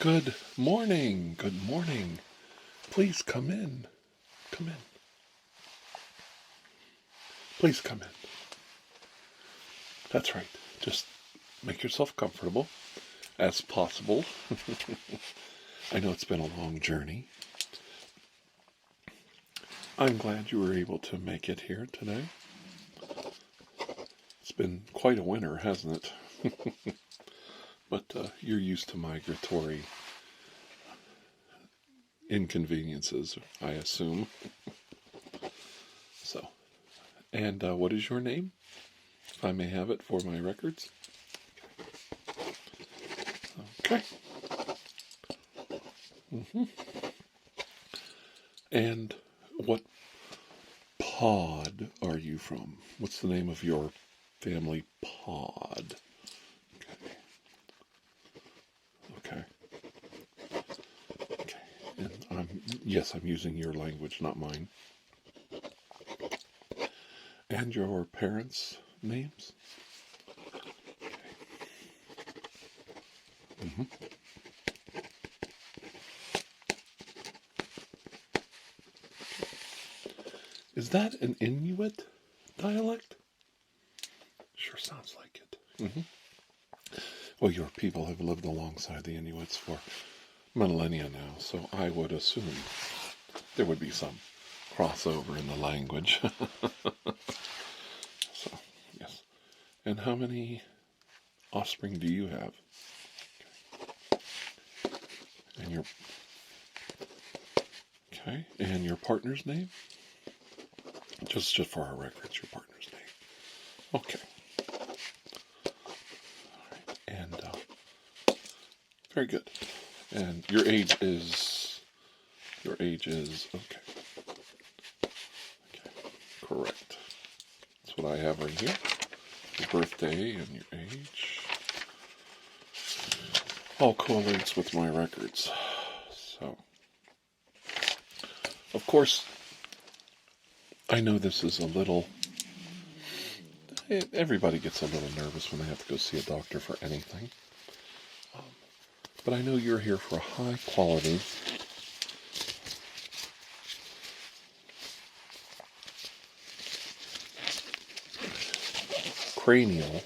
Good morning. Good morning. Please come in. Come in. Please come in. That's right. Just make yourself comfortable as possible. I know it's been a long journey. I'm glad you were able to make it here today. It's been quite a winter, hasn't it? But you're used to migratory inconveniences, I assume. So, and what is your name? If I may have it for my records. Okay. And what pod are you from? What's the name of your family pod? Okay. Okay. And yes, I'm using your language, not mine. And your parents' names? Okay. Is that an Inuit dialect? Sure sounds like it. Well, your people have lived alongside the Inuits for millennia now, so I would assume there would be some crossover in the language. So, yes. And how many offspring do you have? And and your partner's name? Just for our records, your partner's name. Okay. All right. And very good. And your age is okay. Okay. Correct. That's what I have right here. Your birthday and your age. All correlates with my records. So, of course, I know this is a little... Everybody gets a little nervous when they have to go see a doctor for anything. But I know you're here for a high quality cranial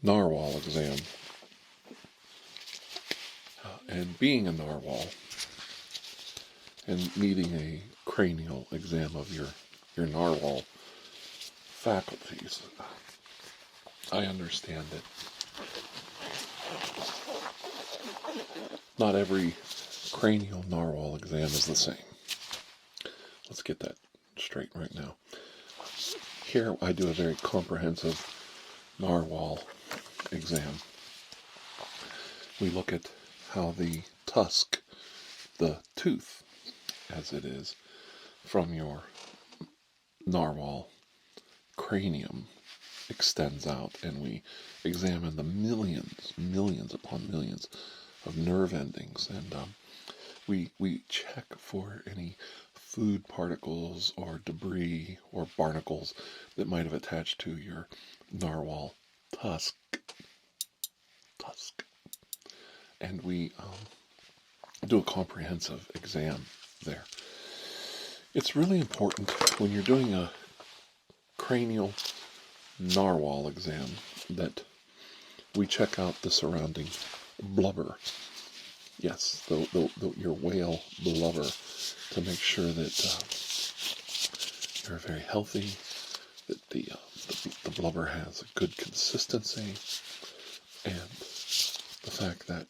narwhal exam. And being a narwhal and needing a cranial exam of your narwhal faculties, I understand that not every cranial narwhal exam is the same. Let's get that straight right now. Here I do a very comprehensive narwhal exam. We look at how the tusk, the tooth as it is, from your narwhal cranium extends out, and we examine the millions upon millions of nerve endings, and we check for any food particles or debris or barnacles that might have attached to your narwhal tusk, and we do a comprehensive exam there. It's really important when you're doing a cranial narwhal exam that we check out the surrounding blubber. Yes, your whale blubber, to make sure that you're very healthy, that the blubber has a good consistency, and the fact that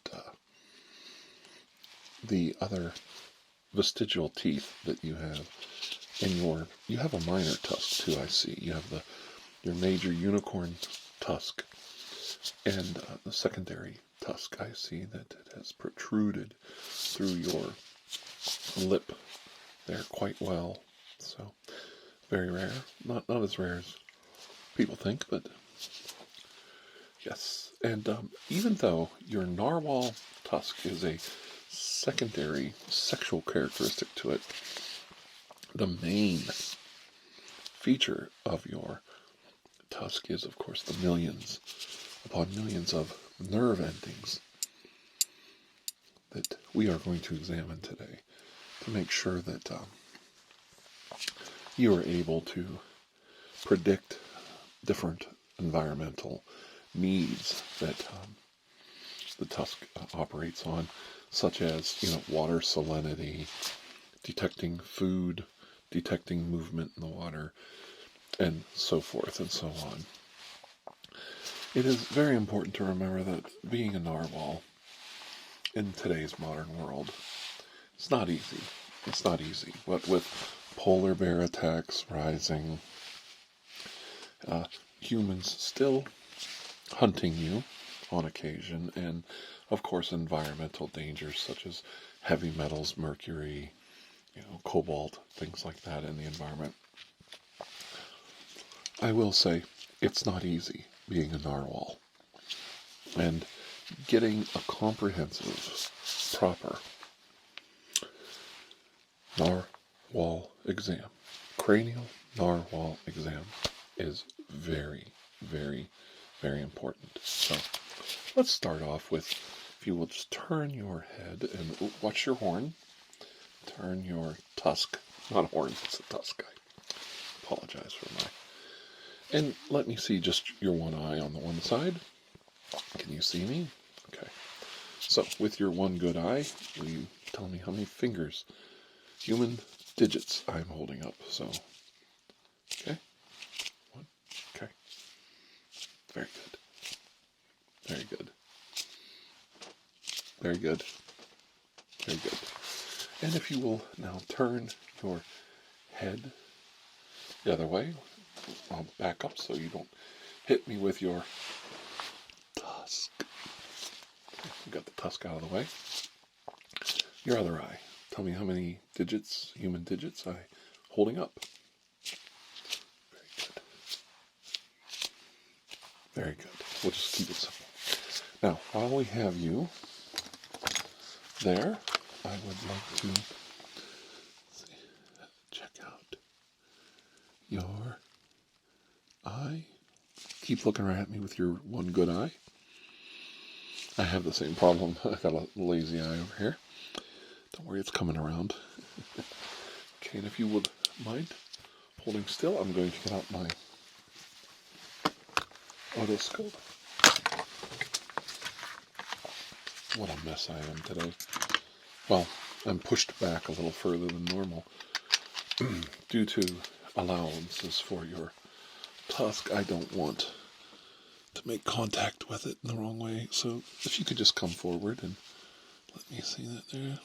the other vestigial teeth that you have in you have a minor tusk too, I see. You have your major unicorn tusk and the secondary tusk. I see that it has protruded through your lip there quite well. So, very rare. Not as rare as people think, but yes. And even though your narwhal tusk is a secondary sexual characteristic to it, the main feature of your tusk is, of course, the millions upon millions of nerve endings we are going to examine today to make sure that you are able to predict different environmental needs that the tusk operates on, such as water salinity, detecting food, detecting movement in the water, and so forth and so on. It is very important to remember that being a narwhal in today's modern world, it's not easy. It's not easy. But with polar bear attacks rising, humans still hunting you on occasion, and of course environmental dangers such as heavy metals, mercury, cobalt, things like that in the environment. I will say it's not easy being a narwhal, and getting a comprehensive, proper narwhal exam, cranial narwhal exam, is very, very, very important. So let's start off with, if you will just turn your head and watch your horn, turn your tusk, not horn, it's a tusk, I apologize for my, and let me see just your one eye on the one side. Can you see me? Okay. So with your one good eye, will you tell me how many fingers, human digits, I'm holding up? So, okay. One. Okay. Very good. Very good. Very good. Very good. And if you will now turn your head the other way, I'll back up so you don't hit me with your tusk. Okay, you got the tusk out of the way. Your other eye. Tell me how many digits, human digits, I'm holding up. Very good. Very good. We'll just keep it simple. Now, while we have you there, I would like to check out your eye. Keep looking right at me with your one good eye. I have the same problem. I got a lazy eye over here. Don't worry, it's coming around. Okay, and if you would mind holding still, I'm going to get out my otoscope. What a mess I am today. Well, I'm pushed back a little further than normal due to allowances for your tusk. I don't want to make contact with it in the wrong way. So if you could just come forward and let me see that there.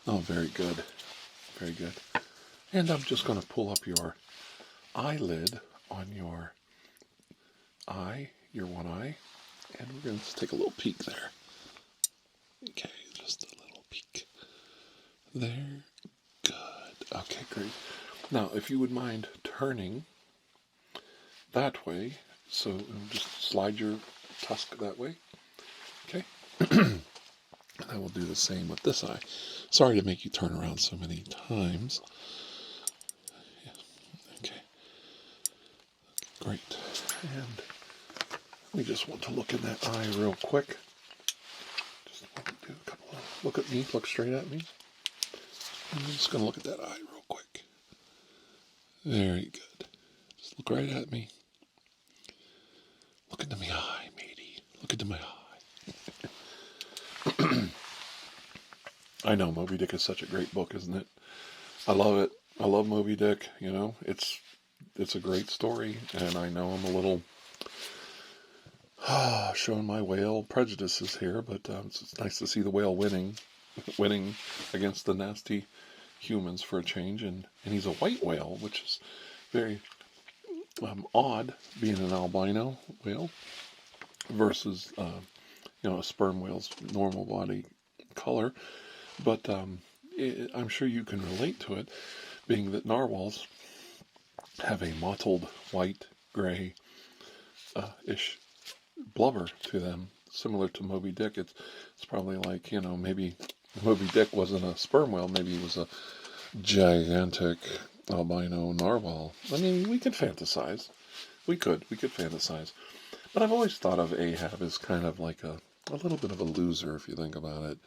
Oh, very good. Very good. And I'm just going to pull up your eyelid on your eye, your one eye, and we're going to take a little peek there. Okay, just a little peek. There. Good. Okay, great. Now, if you would mind turning that way, so just slide your tusk that way. Okay. And I will do the same with this eye. Sorry to make you turn around so many times. Yeah. Okay. Great. And we just want to look in that eye real quick. Just want to do a couple of, look at me, look straight at me. I'm just going to look at that eye real quick. Very good. Just look right at me. Look into my eye, matey. Look into my eye. I know Moby Dick is such a great book, isn't it? I love it. I love Moby Dick. It's a great story, and I know I'm a little showing my whale prejudices here, but it's nice to see the whale winning against the nasty humans for a change, and he's a white whale, which is very odd, being an albino whale versus a sperm whale's normal body color. But I'm sure you can relate to it, being that narwhals have a mottled white, gray ish blubber to them, similar to Moby Dick. It's probably like, maybe Moby Dick wasn't a sperm whale, maybe he was a gigantic albino narwhal. I mean, we could fantasize. We could fantasize. But I've always thought of Ahab as kind of like a a little bit of a loser if you think about it.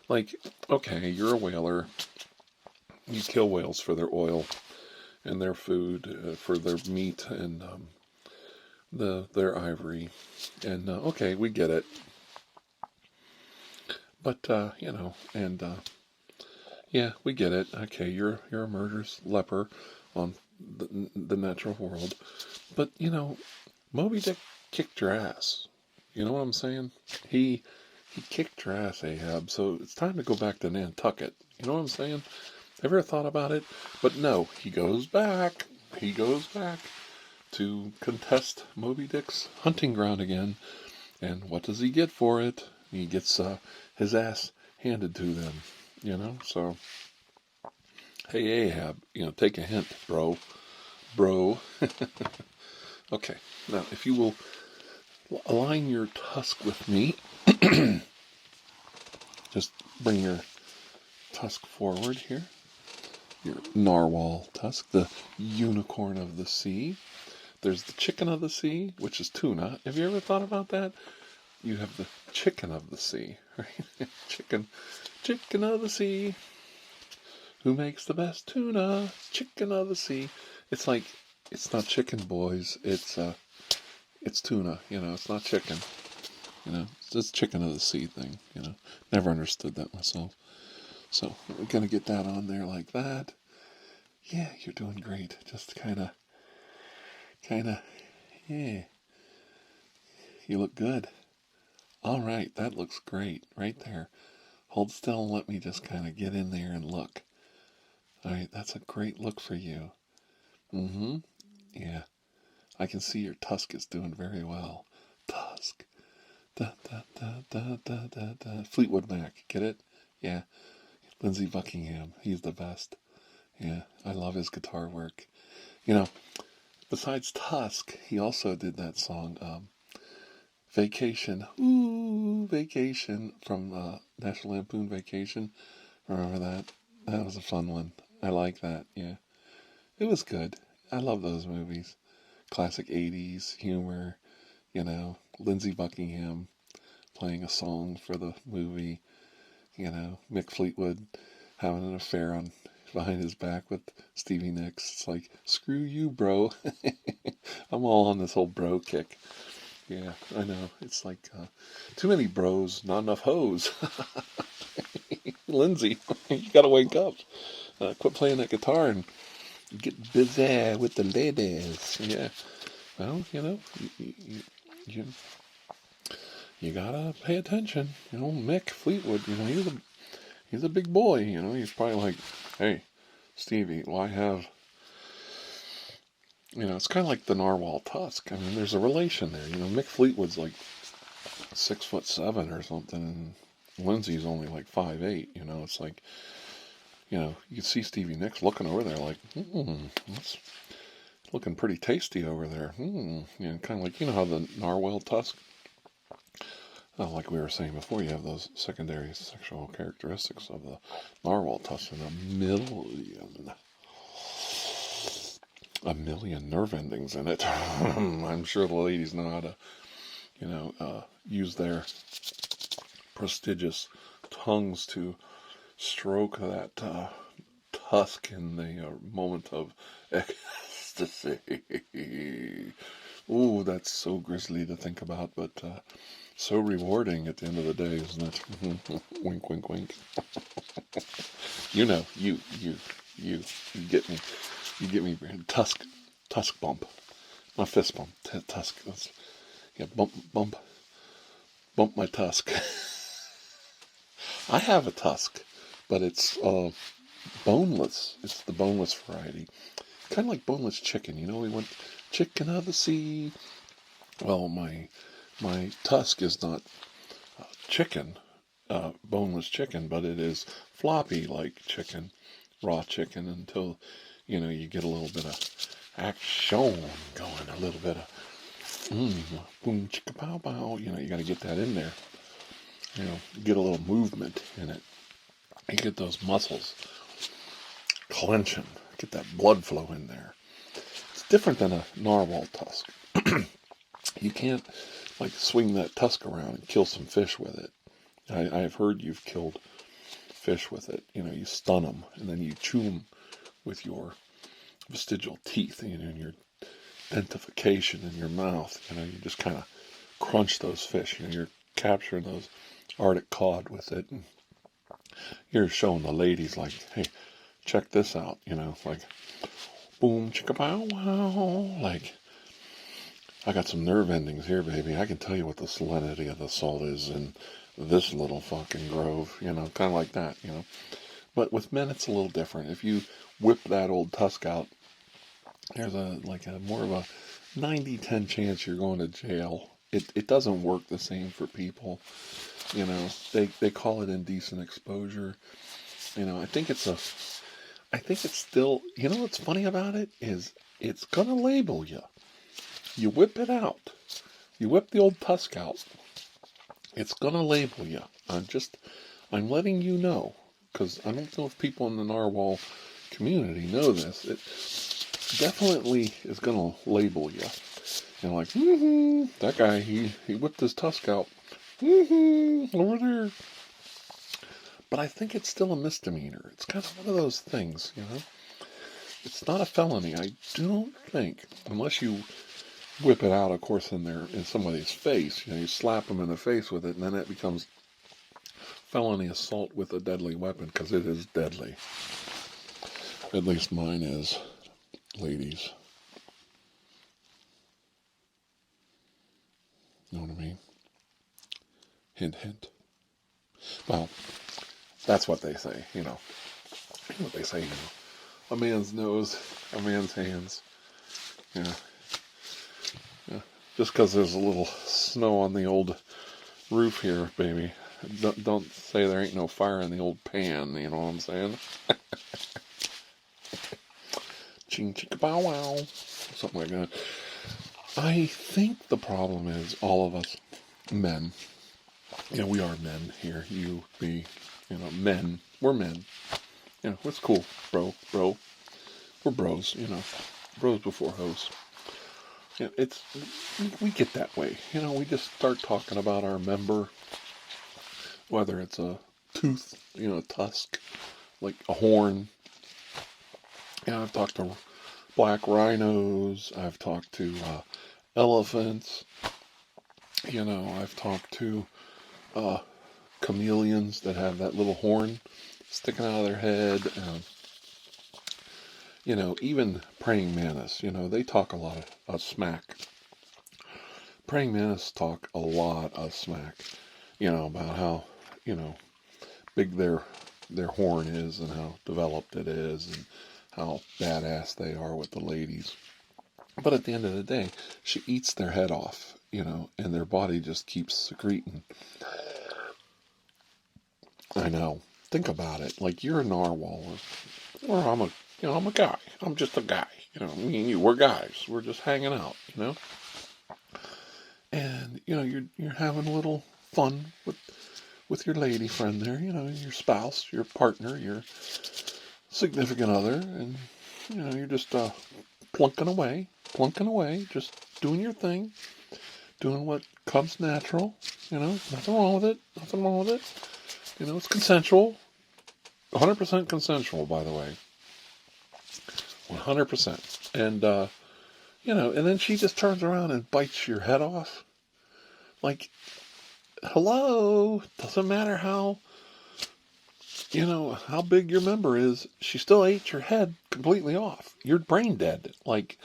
Like, okay, you're a whaler. You kill whales for their oil and their food, for their meat and their ivory. And okay, we get it. But yeah, we get it. Okay, you're a murderous leper on the natural world. But Moby Dick kicked your ass. You know what I'm saying? He kicked your ass, Ahab. So it's time to go back to Nantucket. You know what I'm saying? Ever thought about it? But no, he goes back. He goes back to contest Moby Dick's hunting ground again. And what does he get for it? He gets his ass handed to them. So hey Ahab, take a hint, bro. Okay, now if you will align your tusk with me, just bring your tusk forward here. Your narwhal tusk, the unicorn of the sea. There's the chicken of the sea, which is tuna. Have you ever thought about that? You have the chicken of the sea, right? Chicken of the sea. Who makes the best tuna? Chicken of the sea. It's like, it's not chicken, boys. It's tuna. It's not chicken. It's just chicken of the sea thing. Never understood that myself. So we're gonna get that on there like that. Yeah, you're doing great. Just kind of, yeah. You look good. All right, that looks great right there. Hold still and let me just kind of get in there and look. All right, that's a great look for you. Mm-hmm. Yeah, I can see your tusk is doing very well. Tusk. Da da da da da da da. Fleetwood Mac, get it? Yeah. Lindsey Buckingham, he's the best. Yeah, I love his guitar work. Besides Tusk, he also did that song, Vacation. Ooh, Vacation from National Lampoon Vacation. Remember that? That was a fun one. I like that, yeah. It was good. I love those movies. Classic 80s humor, Lindsey Buckingham playing a song for the movie, Mick Fleetwood having an affair behind his back with Stevie Nicks. It's like, screw you, bro. I'm all on this whole bro kick. Yeah, I know. It's like too many bros, not enough hoes. Lindsay, you gotta wake up. Quit playing that guitar and get busy with the ladies. Yeah. Well, you gotta pay attention. Mick Fleetwood, he's a big boy. He's probably like, hey, Stevie, why have... it's kind of like the narwhal tusk. I mean, there's a relation there. Mick Fleetwood's like 6'7" or something, and Lindsay's only like 5'8". It's like, you can see Stevie Nicks looking over there like, that's looking pretty tasty over there. Kind of like, how the narwhal tusk, like we were saying before, you have those secondary sexual characteristics of the narwhal tusk in a million nerve endings in it. I'm sure the ladies know how to, use their prestigious tongues to stroke that tusk in the moment of ecstasy. Ooh, that's so grisly to think about, but so rewarding at the end of the day, isn't it? Wink, wink, wink. You get me. You get me. Tusk bump. Not fist bump. Tusk. Yeah, bump my tusk. I have a tusk, but it's boneless. It's the boneless variety. Kind of like boneless chicken. We want chicken of the sea. Well, my tusk is not chicken, boneless chicken, but it is floppy like chicken, raw chicken, until, you get a little bit of action going, a little bit of boom, chicka pow pow. You got to get that in there. Get a little movement in it. You get those muscles clenching, get that blood flow in there. It's different than a narwhal tusk. You can't like swing that tusk around and kill some fish with it. I've heard you've killed fish with it. You stun them and then you chew them with your vestigial teeth, and your dentification in your mouth. You just kind of crunch those fish. You're capturing those Arctic cod with it, and you're showing the ladies like, hey, check this out. Like boom, chicka pow wow. Like, I got some nerve endings here, baby. I can tell you what the salinity of the salt is in this little fucking grove. Kind of like that. But with men, it's a little different. If you whip that old tusk out, there's a more of a 90-10 chance you're going to jail. It doesn't work the same for people. They call it indecent exposure. I think it's still, what's funny about it is it's going to label you. You whip it out. You whip the old tusk out. It's going to label you. I'm letting you know, because I don't know if people in the narwhal community know this. It definitely is going to label you. Like, that guy, he whipped his tusk out. Over there. But I think it's still a misdemeanor. It's kind of one of those things, It's not a felony. I don't think, unless you whip it out, of course, in somebody's face. You slap them in the face with it, and then it becomes felony assault with a deadly weapon, because it is deadly. At least mine is, ladies. You know what I mean? Hint, hint. Well, that's what they say, What they say, A man's nose, a man's hands. Yeah. Just because there's a little snow on the old roof here, baby. Don't say there ain't no fire in the old pan, you know what I'm saying? Ching chicka bow wow. Something like that. I think the problem is all of us men. We are men here. You, me, men. We're men. It's cool, bro. We're bros, Bros before hoes. We get that way. We just start talking about our member, whether it's a tooth, a tusk, like a horn. I've talked to black rhinos. I've talked to elephants. I've talked to chameleons that have that little horn sticking out of their head. Even praying mantis, they talk a lot of smack. Praying mantis talk a lot of smack, about how, big their horn is and how developed it is and how badass they are with the ladies. But at the end of the day, she eats their head off, and their body just keeps secreting. I know. Think about it. Like, you're a narwhal, or I'm a guy. I'm just a guy. Me and you, we're guys. We're just hanging out, And, you're having a little fun with your lady friend there, your spouse, your partner, your significant other, and, you're just plunking away, just doing your thing, doing what comes natural, nothing wrong with it. It's consensual, 100% consensual, by the way. 100%. And, and then she just turns around and bites your head off. Like, hello, doesn't matter how big your member is, she still ate your head completely off. You're brain dead. Like,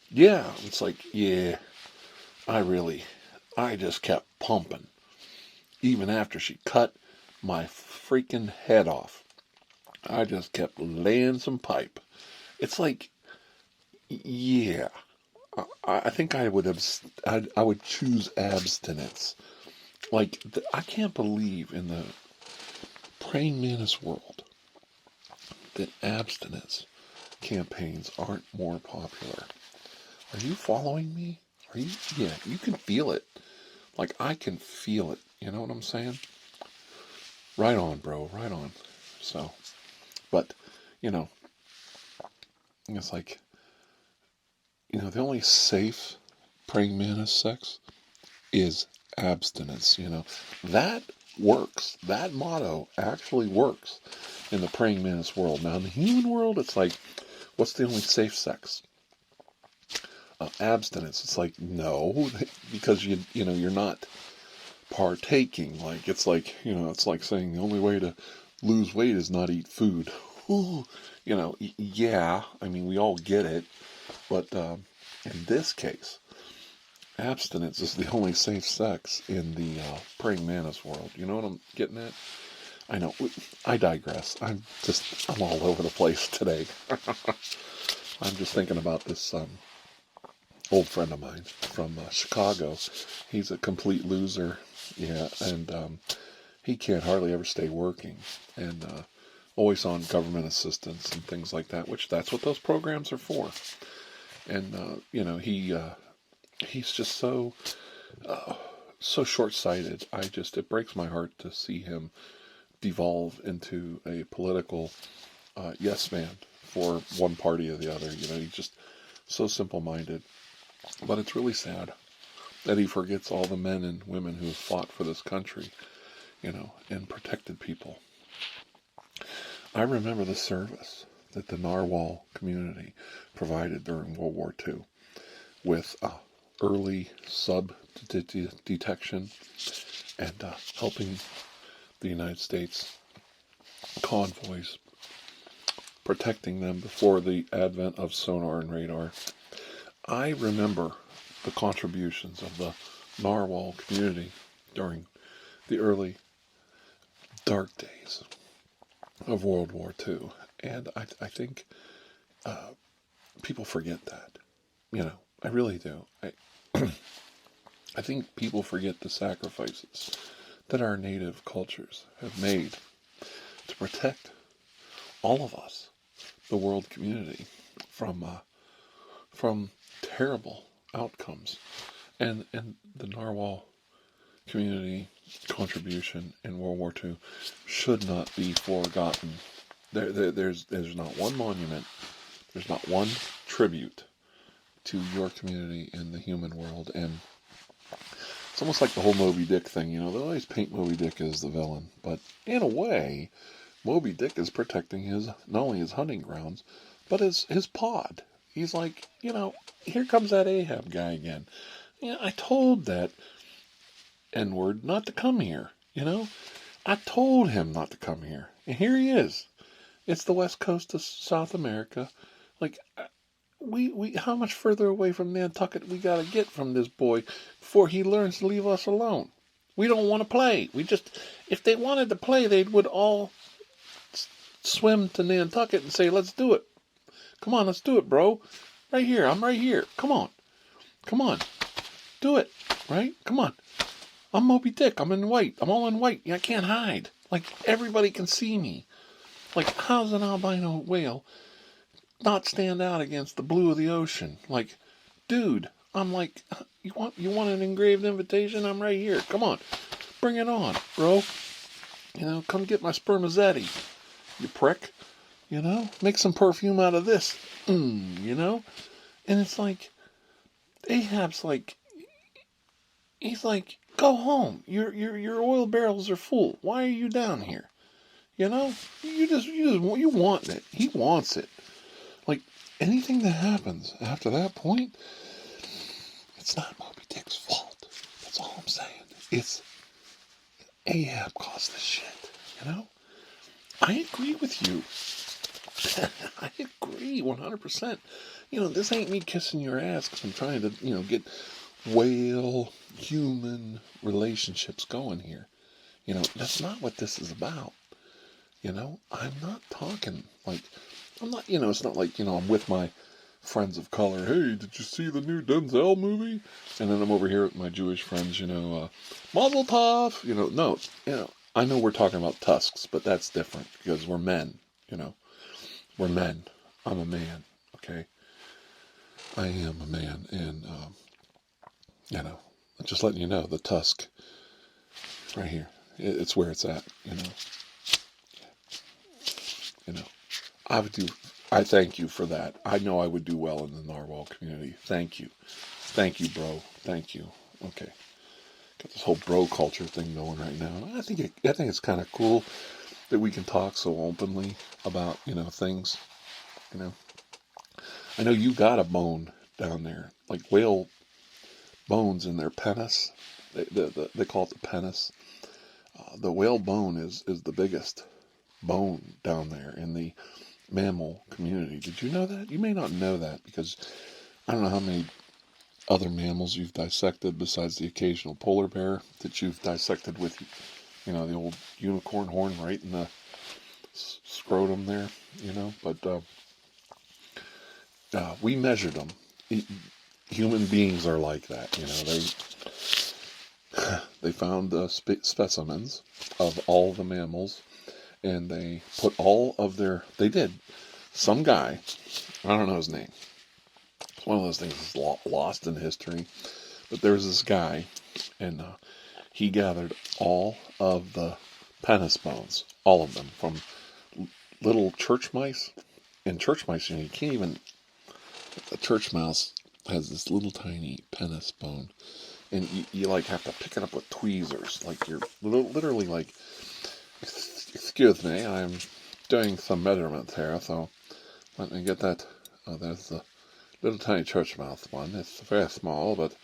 yeah, it's like, yeah, I just kept pumping. Even after she cut my freaking head off, I just kept laying some pipe. It's like, yeah, I think I would choose abstinence. Like, I can't believe in the praying mantis world that abstinence campaigns aren't more popular. Are you following me? Yeah, you can feel it. Like, I can feel it. You know what I'm saying? Right on, bro. Right on. So, but, it's like, the only safe praying mantis sex is abstinence. That works. That motto actually works in the praying mantis world. Now, in the human world, it's like, what's the only safe sex? Abstinence. It's like, no, because you're not partaking. Like, it's like saying the only way to lose weight is not eat food. Ooh, yeah, I mean, we all get it, but in this case, abstinence is the only safe sex in the praying mantis world. You know what I'm getting at? I know. I digress. I'm all over the place today. I'm just thinking about this old friend of mine from Chicago. He's a complete loser. Yeah, and he can't hardly ever stay working, and always on government assistance and things like that, which that's what those programs are for. And he's just so short-sighted. It breaks my heart to see him devolve into a political yes man for one party or the other. He's just so simple-minded. But it's really sad that he forgets all the men and women who have fought for this country, and protected people. I remember the service that the narwhal community provided during World War II with early sub-detection and helping the United States convoys, protecting them before the advent of sonar and radar. I remember the contributions of the narwhal community during the early dark days of World War II. And I think people forget that. I really do. I think people forget the sacrifices that our native cultures have made to protect all of us, the world community, from terrible outcomes. And the narwhal community contribution in World War II should not be forgotten. There's not one monument, there's not one tribute to your community in the human world. And it's almost like the whole Moby Dick thing. They always paint Moby Dick as the villain, but in a way, Moby Dick is protecting not only his hunting grounds, but his pod. He's like, here comes that Ahab guy again. I told that N-word not to come here, I told him not to come here. And here he is. It's the west coast of South America. Like, we how much further away from Nantucket we gotta get from this boy before he learns to leave us alone? We don't want to play. If they wanted to play, they would all swim to Nantucket and say, let's do it. Come on, let's do it, bro. Right here. I'm right here. Come on. Do it. Right? Come on. I'm Moby Dick. I'm in white. I'm all in white. I can't hide. Like, everybody can see me. Like, how's an albino whale not stand out against the blue of the ocean? Like, dude, I'm like, you want an engraved invitation? I'm right here. Come on. Bring it on, bro. Come get my spermaceti, you prick. Make some perfume out of this. And it's like, Ahab's like, he's like, go home. Your oil barrels are full. Why are you down here? You want it. He wants it. Like, anything that happens after that point, it's not Moby Dick's fault. That's all I'm saying. It's Ahab caused this shit. I agree with you. I agree 100%. This ain't me kissing your ass because I'm trying to, get whale-human relationships going here. That's not what this is about. I'm not talking like, I'm not, it's not like, I'm with my friends of color. Hey, did you see the new Denzel movie? And then I'm over here with my Jewish friends, Mazel Tov. No, I know we're talking about tusks, but that's different because we're men, We're men. I'm a man, okay? I am a man, and, just letting you know, the tusk, right here, it's where it's at, I thank you for that. I know I would do well in the narwhal community. Thank you. Thank you, bro. Thank you. Okay. Got this whole bro culture thing going right now. I think it's kind of cool that we can talk so openly about, things. You know, I know you got a bone down there, like whale bones in their penis. They call it the penis. The whale bone is the biggest bone down there in the mammal community. Did you know that? You may not know that because I don't know how many other mammals you've dissected besides the occasional polar bear that you've dissected with, the old unicorn horn right in the scrotum there, But we measured them. Human beings are like that, They found specimens of all the mammals, and they put all of they did. Some guy, I don't know his name. It's one of those things that's lost in history. But there was this guy, and he gathered all of the penis bones, all of them, from little church mice. And church mice, you can't even. A church mouse has this little tiny penis bone, and you like have to pick it up with tweezers, like you're literally like, excuse me, I'm doing some measurements here, so let me get that. Oh, there's the little tiny church mouse one. It's very small, but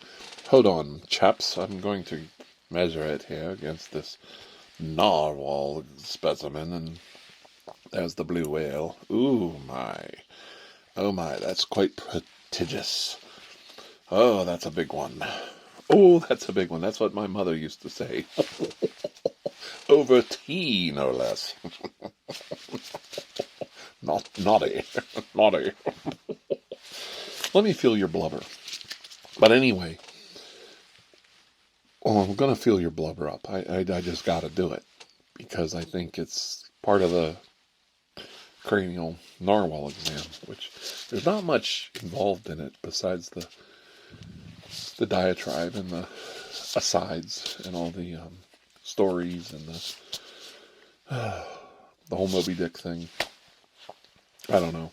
hold on, chaps, I'm going to measure it here against this narwhal specimen, and there's the blue whale. Ooh, my. Oh my, that's quite prodigious. Oh, that's a big one. Oh, that's a big one. That's what my mother used to say. Over tea, no less. Naughty. Naughty. Let me feel your blubber. But anyway, I'm going to fill your blubber up. I just got to do it. Because I think it's part of the Cranial Narwhal Exam, which there's not much involved in it besides the diatribe and the asides and all the stories and the whole Moby Dick thing. I don't know.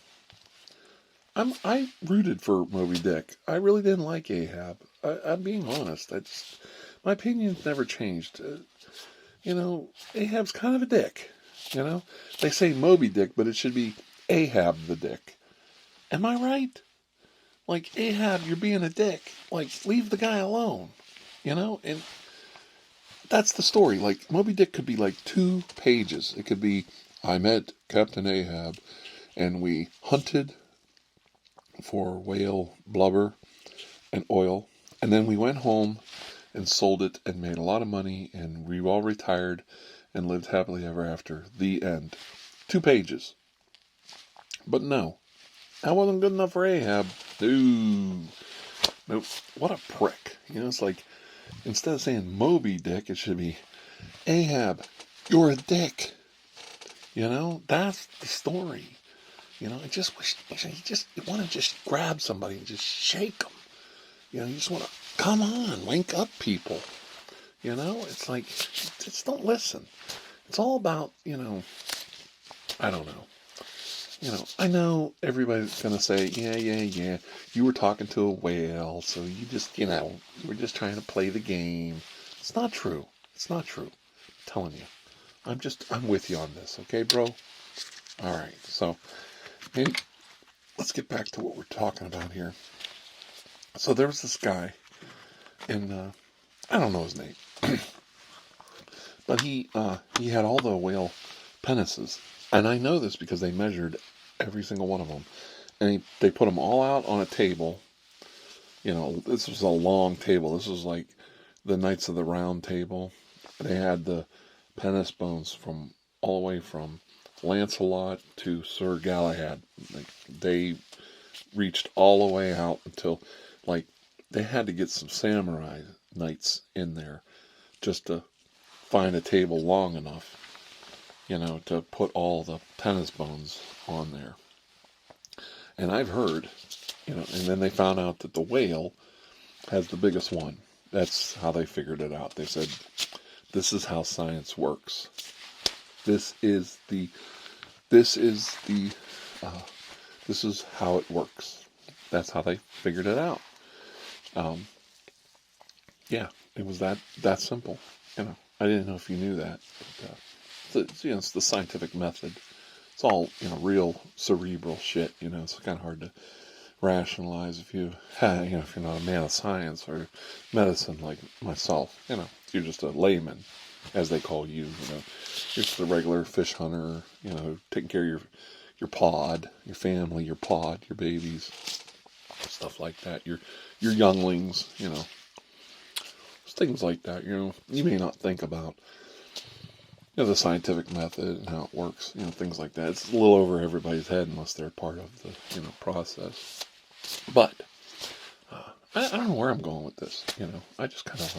I rooted for Moby Dick. I really didn't like Ahab. I'm being honest. My opinion's never changed. Ahab's kind of a dick. They say Moby Dick, but it should be Ahab the Dick. Am I right? Like, Ahab, you're being a dick. Like, leave the guy alone. And that's the story. Like, Moby Dick could be like 2 pages. It could be, I met Captain Ahab, and we hunted for whale blubber and oil, and then we went home and sold it and made a lot of money, and we all retired and lived happily ever after. The end. 2 pages. But no. That wasn't good enough for Ahab. Nope. What a prick. It's like, instead of saying Moby Dick, it should be, Ahab, you're a dick. That's the story. I just wish, you want to just grab somebody and just shake them. You just want to, come on, wake up, people. It's like, just don't listen. It's all about, I don't know. I know everybody's going to say, yeah, you were talking to a whale, so you just, you were just trying to play the game. It's not true. I'm telling you. I'm with you on this, okay, bro? All right, so maybe let's get back to what we're talking about here. So there was this guy, and I don't know his name, but he had all the whale penises, and I know this because they measured every single one of them, and they put them all out on a table. This was a long table. This was like the Knights of the Round Table. They had the penis bones from all the way from Lancelot to Sir Galahad. Like, they reached all the way out until, like, they had to get some samurai knights in there just to find a table long enough, to put all the penis bones on there. And I've heard, and then they found out that the whale has the biggest one. That's how they figured it out. They said, this is how science works. This is how it works. That's how they figured it out. Yeah, It was that simple. I didn't know if you knew that. But, it's the scientific method. It's all, real cerebral shit. It's kind of hard to rationalize if if you're not a man of science or medicine like myself. You're just a layman, as they call you. You're just a regular fish hunter. Taking care of your pod, your family, your pod, your babies, stuff like that. Your younglings. Things like that. You may not think about the scientific method and how it works. Things like that. It's a little over everybody's head unless they're part of the process. But I don't know where I'm going with this. I just kind of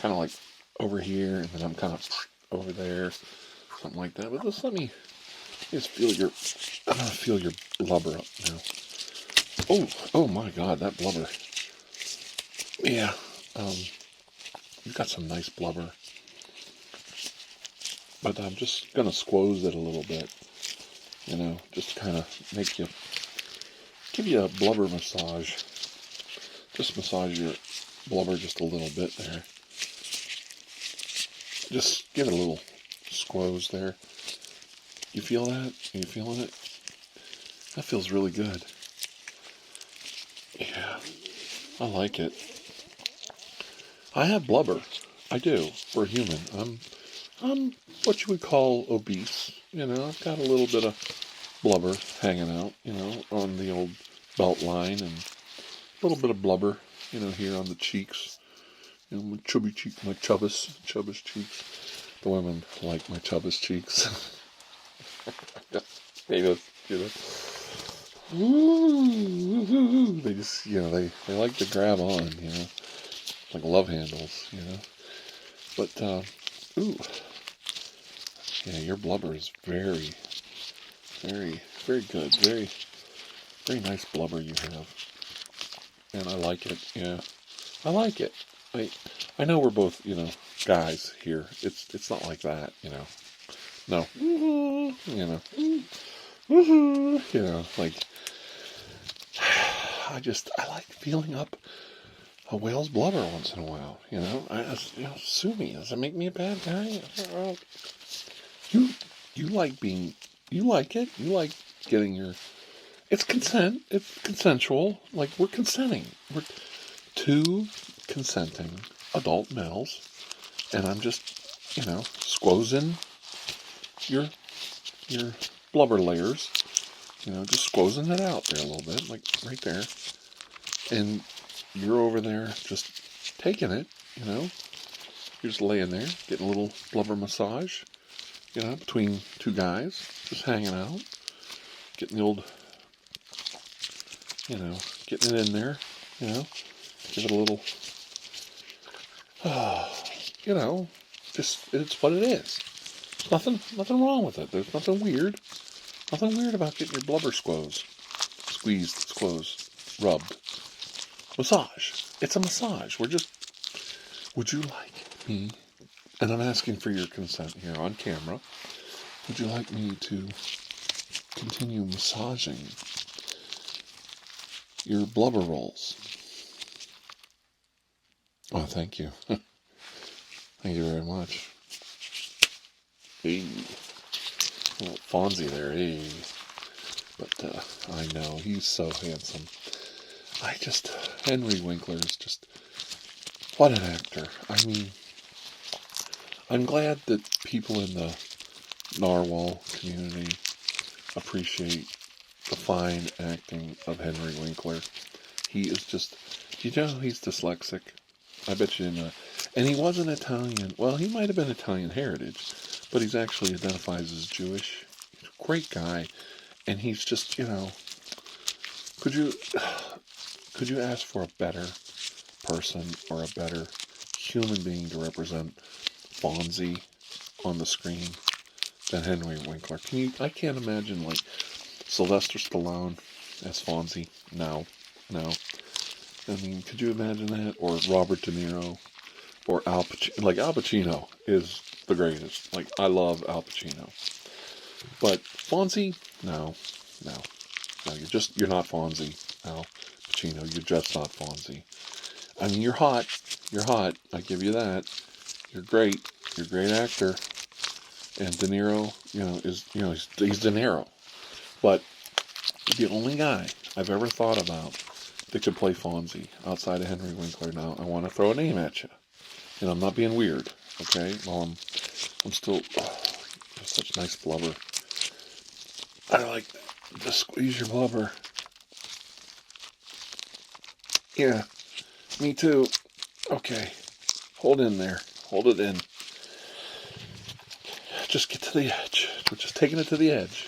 like over here, and then I'm kind of over there, something like that. But let me just feel I'm gonna feel your blubber up now. Oh my God, that blubber. Yeah, you've got some nice blubber. But I'm just gonna squoze it a little bit. Just kind of give you a blubber massage. Just massage your blubber just a little bit there. Just give it a little squoze there. You feel that? Are you feeling it? That feels really good. Yeah, I like it. I have blubber. I do, for a human. I'm what you would call obese. I've got a little bit of blubber hanging out, on the old belt line, and a little bit of blubber, here on the cheeks. My chubby cheek, my chubbous cheeks. The women like my chubbous cheeks. They just, they like to grab on, like love handles, But, yeah, your blubber is very, very, very good. Very, very nice blubber you have. And I like it, yeah. I like it. I know we're both, guys here. It's not like that, No. Like, I like feeling up a whale's blubber once in a while, sue me. Does it make me a bad guy? You like it. You like getting it's consensual. Like, we're consenting. We're two consenting adult males, and I'm just, squozing your blubber layers, just squozing it out there a little bit, like right there. And you're over there just taking it, You're just laying there, getting a little blubber massage, between two guys, just hanging out, getting the old, getting it in there, give it a little, just, it's what it is. There's nothing wrong with it. There's nothing weird. Nothing weird about getting your blubber squeezed, rubbed. Massage. It's a massage. Would you like me, and I'm asking for your consent here on camera, would you like me to continue massaging your blubber rolls? Oh, thank you. Thank you very much. Hey. Little Fonzie there, hey. But, I know, he's so handsome. Henry Winkler is just, what an actor. I mean, I'm glad that people in the narwhal community appreciate the fine acting of Henry Winkler. He is just, he's dyslexic. I bet you didn't know. And he wasn't Italian. Well, he might have been Italian heritage, but he's actually identifies as Jewish. He's a great guy. And he's just, could you ask for a better person or a better human being to represent Fonzie on the screen than Henry Winkler? I can't imagine, like, Sylvester Stallone as Fonzie. No. I mean, could you imagine that? Or Robert De Niro? Or Al Pacino? Like, Al Pacino is the greatest. Like, I love Al Pacino. But Fonzie? No. You're not Fonzie, Al Pacino. You're just not Fonzie. I mean, you're hot. You're hot. I give you that. You're great. You're a great actor. And De Niro, he's De Niro. But the only guy I've ever thought about that could play Fonzie outside of Henry Winkler. Now, I want to throw a name at you. And I'm not being weird, okay? Well, I'm still... such nice blubber. I like to squeeze your blubber. Yeah, me too. Okay, hold in there. Hold it in. Just get to the edge. We're just taking it to the edge.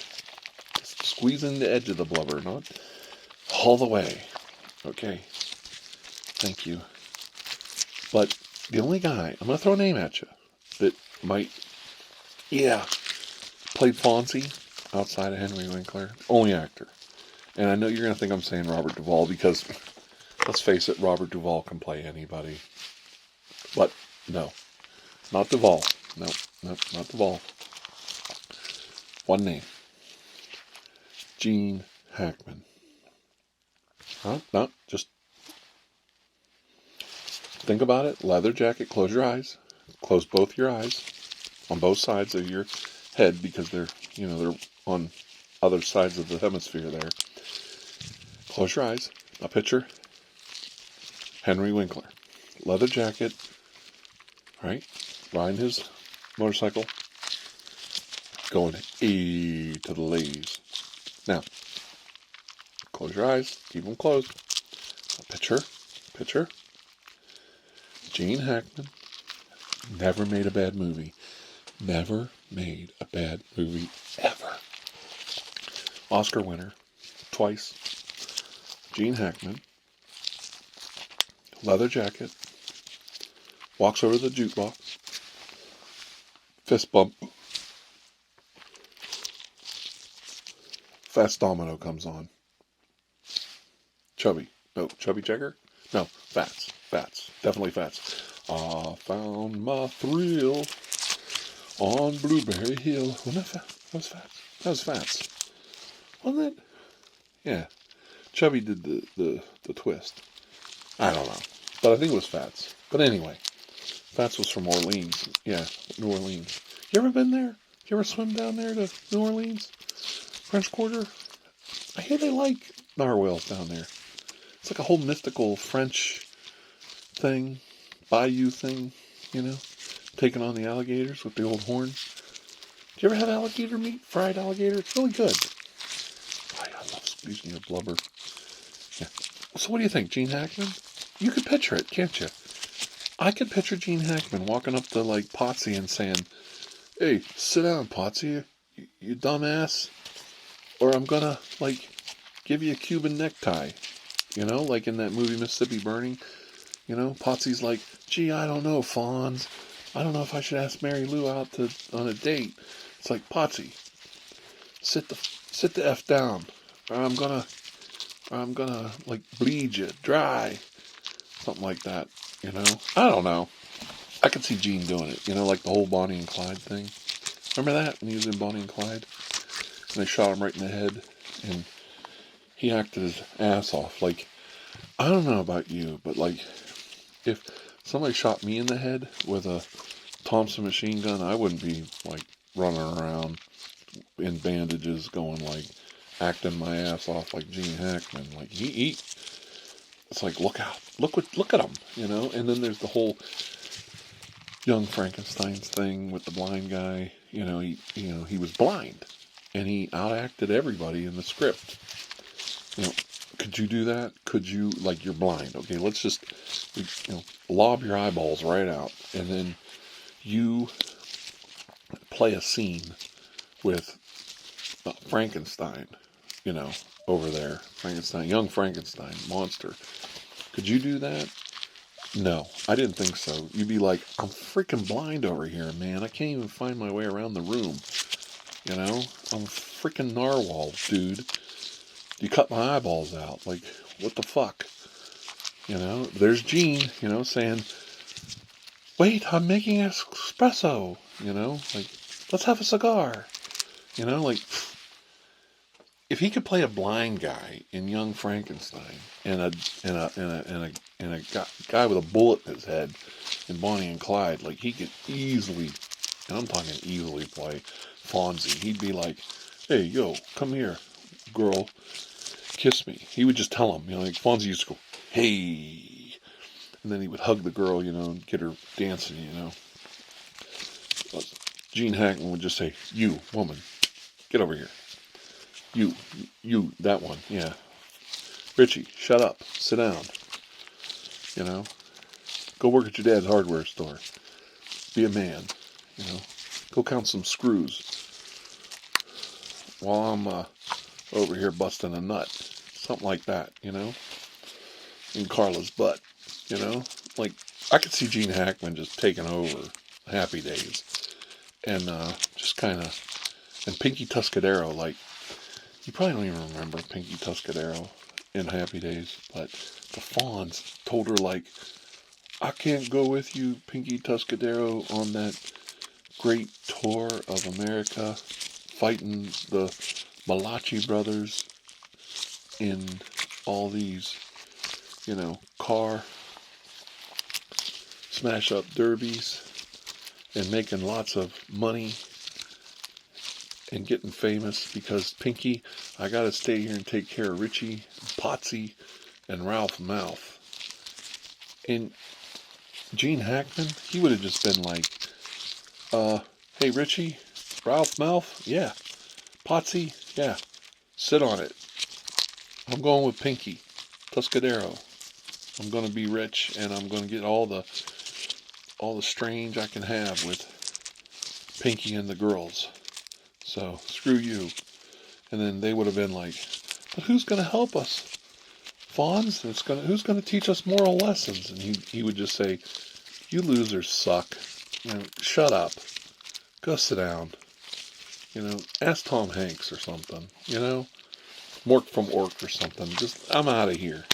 Just squeezing the edge of the blubber, not all the way. Okay. Thank you. But the only guy, I'm going to throw a name at you, that might, played Fonzie outside of Henry Winkler. Only actor. And I know you're going to think I'm saying Robert Duvall because, let's face it, Robert Duvall can play anybody. But, no. Not Duvall. No, not Duvall. One name. Gene Hackman. Huh? No, just think about it. Leather jacket. Close your eyes. Close both your eyes on both sides of your head because they're on other sides of the hemisphere there. Close your eyes. Now picture Henry Winkler. Leather jacket. Right? Riding his motorcycle. Going A to the lays. Now, close your eyes. Keep them closed. Now picture. Gene Hackman never made a bad movie. Never made a bad movie ever. Oscar winner. Twice. Gene Hackman. Leather jacket. Walks over to the jukebox. Fist bump. Fast Domino comes on. Chubby. No, Chubby Checker? No, Fats. Definitely Fats. I found my thrill on Blueberry Hill. Wasn't that Fats? That was Fats. Wasn't it? Yeah. Chubby did the twist. I don't know. But I think it was Fats. But anyway. Fats was from Orleans. Yeah, New Orleans. You ever been there? You ever swim down there to New Orleans? French Quarter? I hear they like narwhals down there. It's like a whole mystical French thing, bayou thing, taking on the alligators with the old horn. Do you ever have alligator meat? Fried alligator? It's really good. I love squeezing your blubber. Yeah. So what do you think, Gene Hackman? You could picture it, can't you? I could picture Gene Hackman walking up to, Potsy and saying, "Hey, sit down, Potsy, you dumbass, or I'm gonna, give you a Cuban necktie." Like in that movie Mississippi Burning. Potsy's like, "Gee, I don't know, Fonz. I don't know if I should ask Mary Lou out on a date." It's like, "Potsy, sit the F down, or I'm gonna bleed you dry." Something like that, I don't know. I could see Gene doing it, like the whole Bonnie and Clyde thing. Remember that when he was in Bonnie and Clyde? And they shot him right in the head, and he acted his ass off. I don't know about you, but if somebody shot me in the head with a Thompson machine gun, I wouldn't be running around in bandages going acting my ass off like Gene Hackman. It's look out, look at him, and then there's the whole Young Frankenstein's thing with the blind guy. He was blind and he outacted everybody in the script. Could you do that? Could you, you're blind, okay, let's just, lob your eyeballs right out, and then you play a scene with Frankenstein, over there, Frankenstein, young Frankenstein, monster. Could you do that? No, I didn't think so. You'd be like, "I'm freaking blind over here, man. I can't even find my way around the room. I'm a freaking narwhal, dude. You cut my eyeballs out. What the fuck?" There's Gene, saying, "Wait, I'm making espresso." Let's have a cigar. if he could play a blind guy in Young Frankenstein and a guy with a bullet in his head in Bonnie and Clyde, like he could easily, and I'm talking easily, play Fonzie. He'd be like, "Hey, yo, come here, girl, kiss me." He would just tell him, like Fonzie used to go, "Hey," and then he would hug the girl, and get her dancing, Gene Hackman would just say, "You, woman, get over here. You, that one, yeah. Richie, shut up, sit down, Go work at your dad's hardware store. Be a man, Go count some screws while I'm over here busting a nut." Something like that, in Carla's butt, Like, I could see Gene Hackman just taking over Happy Days and just kind of, and Pinky Tuscadero, like, you probably don't even remember Pinky Tuscadero in Happy Days, but the Fonz told her, like, "I can't go with you, Pinky Tuscadero, on that great tour of America, fighting the Malachi brothers in all these, car smash-up derbies and making lots of money and getting famous, because, Pinky, I gotta stay here and take care of Richie, Potsy, and Ralph Mouth." And Gene Hackman, he would have just been like, "Hey, Richie, Ralph Mouth, yeah. Potsy, yeah. Sit on it. I'm going with Pinky Tuscadero. I'm going to be rich, and I'm going to get all the strange I can have with Pinky and the girls. So, screw you." And then they would have been like, "But who's going to help us? Fonz? Who's going to teach us moral lessons?" And he would just say, "You losers suck. Shut up. Go sit down. Ask Tom Hanks or something. Mork from Ork or something. Just, I'm out of here."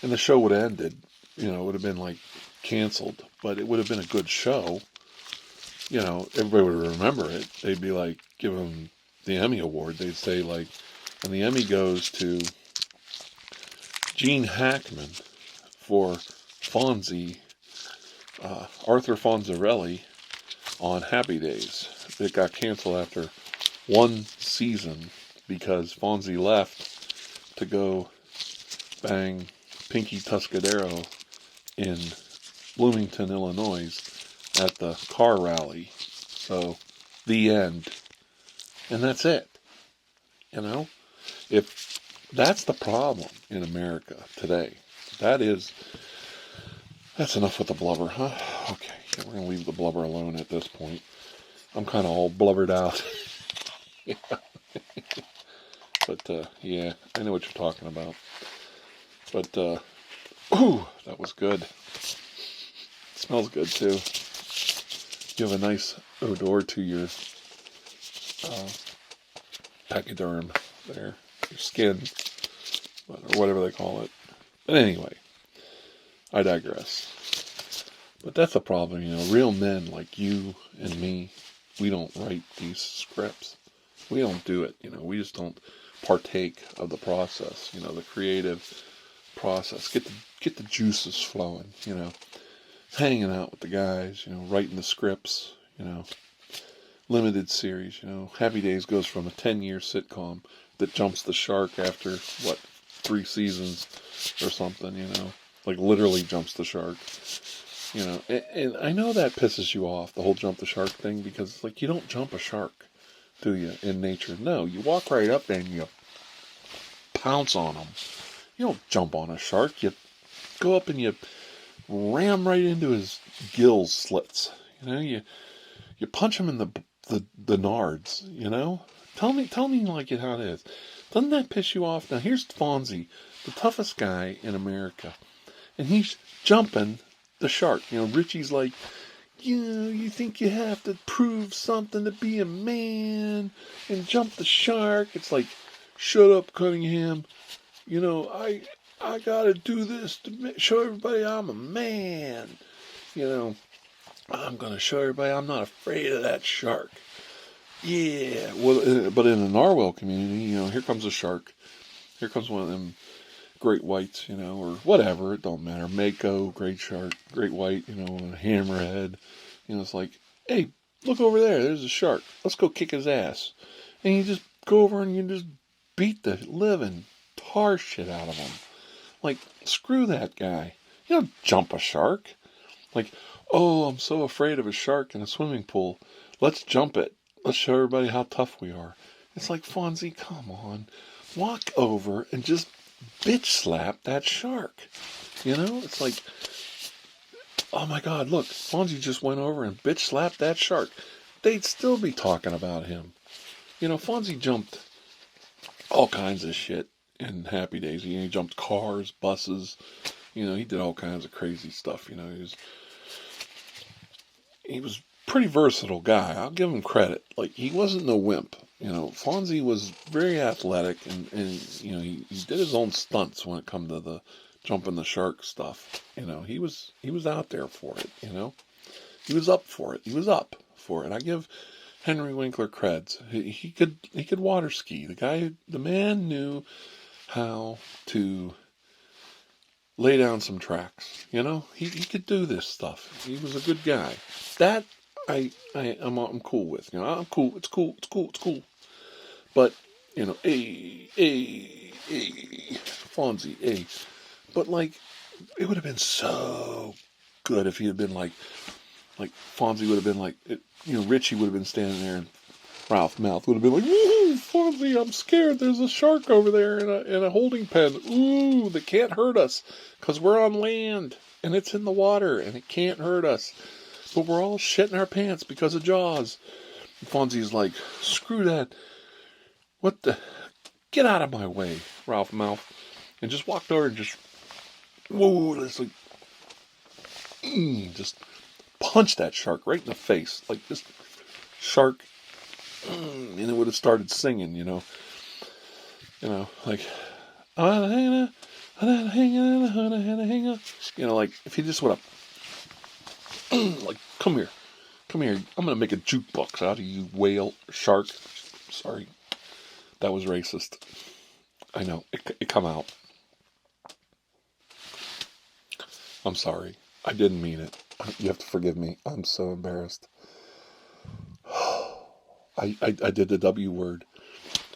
And the show would have ended. It would have been like canceled, but it would have been a good show. Everybody would remember it. They'd be like, give him the Emmy Award. They'd say, like, and the Emmy goes to Gene Hackman for Fonzie, Arthur Fonzarelli, on Happy Days. It got canceled after one season because Fonzie left to go bang Pinky Tuscadero in Bloomington, Illinois, at the car rally. So, the end. And that's it. If that's the problem in America today, that's enough with the blubber, huh? Okay, we're going to leave the blubber alone at this point. I'm kind of all blubbered out. But, yeah, I know what you're talking about. But, that was good. It smells good, too. You have a nice odor to your pachyderm there, your skin, or whatever they call it. But anyway, I digress. But that's a problem, real men like you and me, we don't write these scripts. We don't do it, we just don't partake of the process, the creative process. Get the juices flowing, hanging out with the guys, writing the scripts, limited series, Happy Days goes from a 10-year sitcom that jumps the shark after, 3 seasons or something, like literally jumps the shark, and I know that pisses you off, the whole jump the shark thing, because, like, you don't jump a shark, do you, in nature? No, you walk right up there and you pounce on them. You don't jump on a shark, you go up and you ram right into his gill slits, you punch him in the nards, Tell me like it how it is. Doesn't that piss you off? Now here's Fonzie, the toughest guy in America, and he's jumping the shark. Richie's like, you think you have to prove something to be a man and jump the shark? It's like, shut up, Cunningham. I gotta do this to show everybody I'm a man. I'm gonna show everybody I'm not afraid of that shark. Yeah, well, but in the narwhal community, here comes a shark. Here comes one of them great whites, or whatever. It don't matter. Mako, great shark, great white, a hammerhead. It's like, hey, look over there. There's a shark. Let's go kick his ass. And you just go over and you just beat the living tar shit out of him. Like, screw that guy. You don't jump a shark. Like, oh, I'm so afraid of a shark in a swimming pool. Let's jump it. Let's show everybody how tough we are. It's like, Fonzie, come on. Walk over and just bitch slap that shark. It's like, oh my God, look, Fonzie just went over and bitch slapped that shark. They'd still be talking about him. Fonzie jumped all kinds of shit in Happy Days. He jumped cars, buses. He did all kinds of crazy stuff. He was pretty versatile guy. I'll give him credit. Like, he wasn't no wimp. Fonzie was very athletic, and he did his own stunts when it come to the jumping the shark stuff. He was out there for it. He was up for it. He was up for it. I give Henry Winkler creds. He could water ski. The man knew how to lay down some tracks. He could do this stuff. He was a good guy. That I'm cool with. I'm cool. It's cool. It's cool. It's cool. But Fonzie, But like, it would have been so good if he had been like Fonzie would have been like, Richie would have been standing there, and Ralph Mouth would have been like, "Ooh, Fonzie, I'm scared. There's a shark over there in a holding pen. Ooh, they can't hurt us because we're on land and it's in the water and it can't hurt us. But we're all shitting our pants because of Jaws." And Fonzie's like, "Screw that. What the? Get out of my way, Ralph Mouth." And just walked over and just, whoa, it's like, just punched that shark right in the face. Like, this shark, and it would have started singing, like, like, if he just would have, like, come here, I'm going to make a jukebox out of you, whale, shark. Sorry, that was racist. I know, it come out. I'm sorry. I didn't mean it. You have to forgive me. I'm so embarrassed. I did the W word.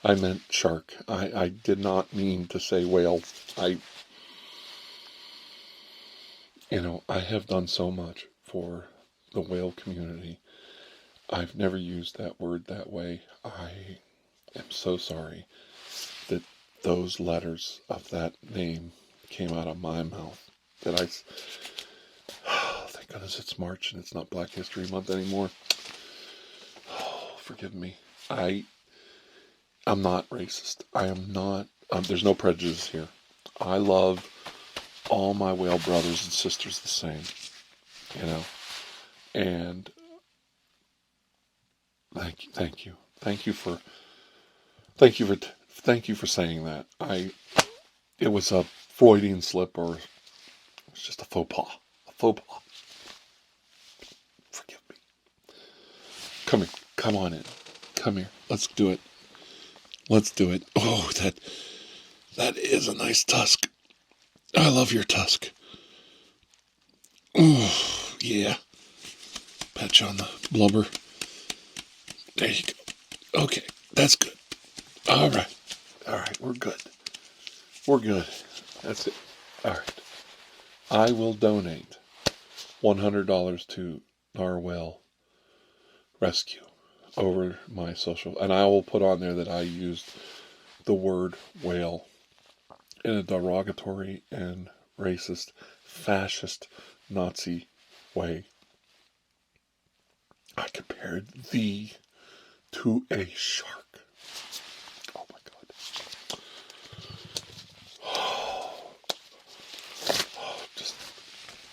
I meant shark. I did not mean to say whale. I have done so much for the whale community. I've never used that word that way. I am so sorry that those letters of that name came out of my mouth. Thank goodness it's March and it's not Black History Month anymore. Oh, forgive me. I'm not racist. I am not. There's no prejudice here. I love all my whale brothers and sisters the same. And thank you for saying that. It was a Freudian slip, or it was just a faux pas. Forgive me. Come here. Come on in. Come here. Let's do it. Oh, that is a nice tusk. I love your tusk. Ooh, yeah. Pat you on the blubber. There you go. Okay, that's good. All right, we're good. That's it. All right. I will donate $100 to Narwhal Rescue over my social, and I will put on there that I used the word whale in a derogatory and racist, fascist, Nazi way. I compared thee to a shark. Oh my God.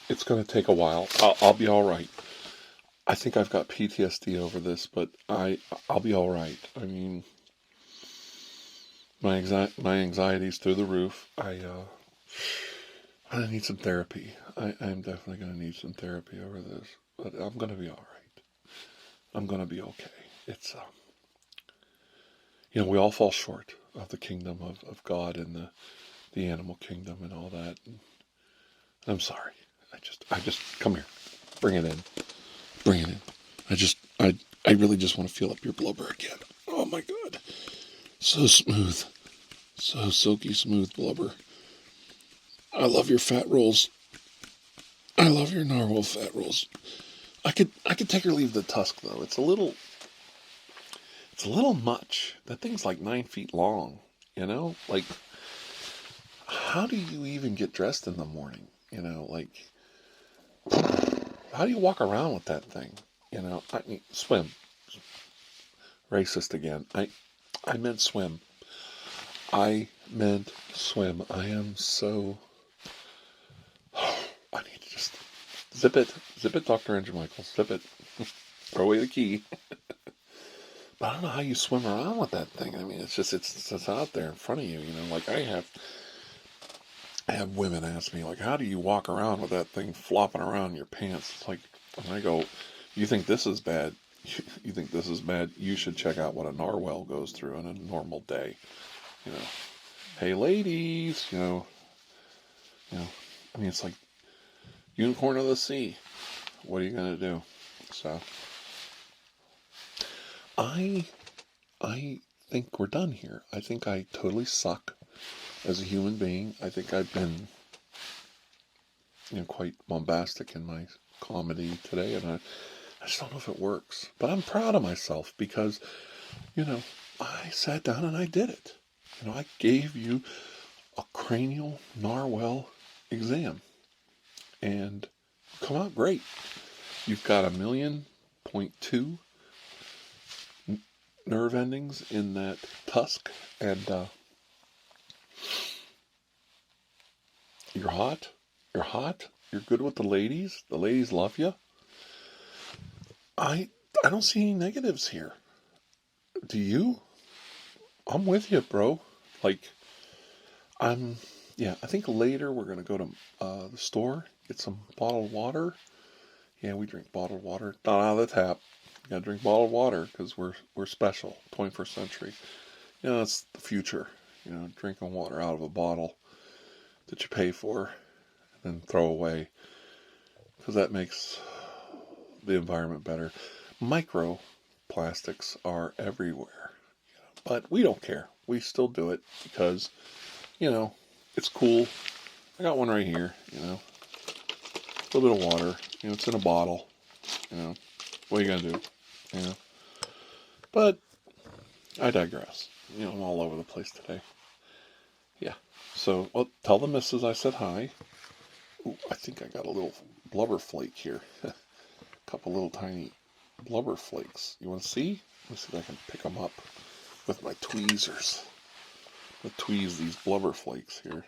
It's going to take a while. I'll be all right. I think I've got PTSD over this, but I'll be all right. I mean, my anxiety's through the roof. I need some therapy. I'm definitely going to need some therapy over this, but I'm going to be all right. I'm going to be okay. we all fall short of the kingdom of God and the animal kingdom and all that. And I'm sorry. I just come here. Bring it in. Bring it in. I really just want to feel up your blubber again. Oh my God. So smooth. So silky smooth blubber. I love your fat rolls. I love your narwhal fat rolls. I could take or leave the tusk though. It's a little much. That thing's like 9 feet long, Like, how do you even get dressed in the morning? Like, how do you walk around with that thing? I mean, swim. Racist again. I meant swim. I meant swim. I am so... I need to just zip it, Dr. Andrew Michael, zip it. Throw away the key. But I don't know how you swim around with that thing. I mean, it's out there in front of you. Like I have women ask me, like, how do you walk around with that thing flopping around in your pants? It's like, and I go, you think this is bad? You think this is bad? You should check out what a narwhal goes through on a normal day. Hey ladies, I mean, it's like unicorn of the sea. What are you gonna do? So I think we're done here. I think I totally suck as a human being. I think I've been, quite bombastic in my comedy today, and I just don't know if it works. But I'm proud of myself because, I sat down and I did it. I gave you a cranial narwhal exam, and come out great. You've got 1.2 million nerve endings in that tusk, and you're hot. You're hot. You're good with the ladies. The ladies love you. I don't see any negatives here. Do you? I'm with you, bro. Like, I think later we're going to go to the store, get some bottled water. Yeah, we drink bottled water. Not out of the tap. You got to drink bottled water because we're special. 21st century. It's the future. Drinking water out of a bottle that you pay for and then throw away, because that makes the environment better. Microplastics are everywhere, but we don't care. We still do it because, it's cool. I got one right here, a little bit of water, it's in a bottle, what are you gonna do, But I digress. I'm all over the place today. Yeah. So, tell the missus I said hi. Ooh, I think I got a little blubber flake here. A couple little tiny blubber flakes. You want to see? Let me see if I can pick them up with my tweezers. I'm gonna tweeze these blubber flakes here.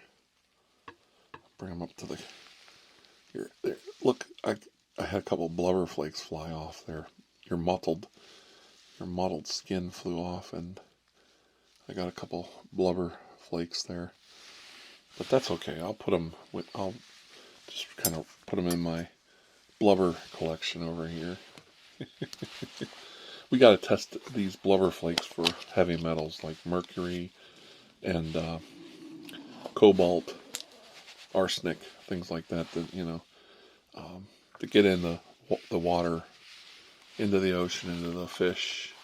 Bring them up to the... Here, there. Look, I had a couple blubber flakes fly off there. Your mottled skin flew off, and I got a couple blubber flakes there. But that's okay. I'll just kind of put them in my blubber collection over here. We got to test these blubber flakes for heavy metals like mercury and cobalt, arsenic, things like that. To get in the water, into the ocean, into the fish,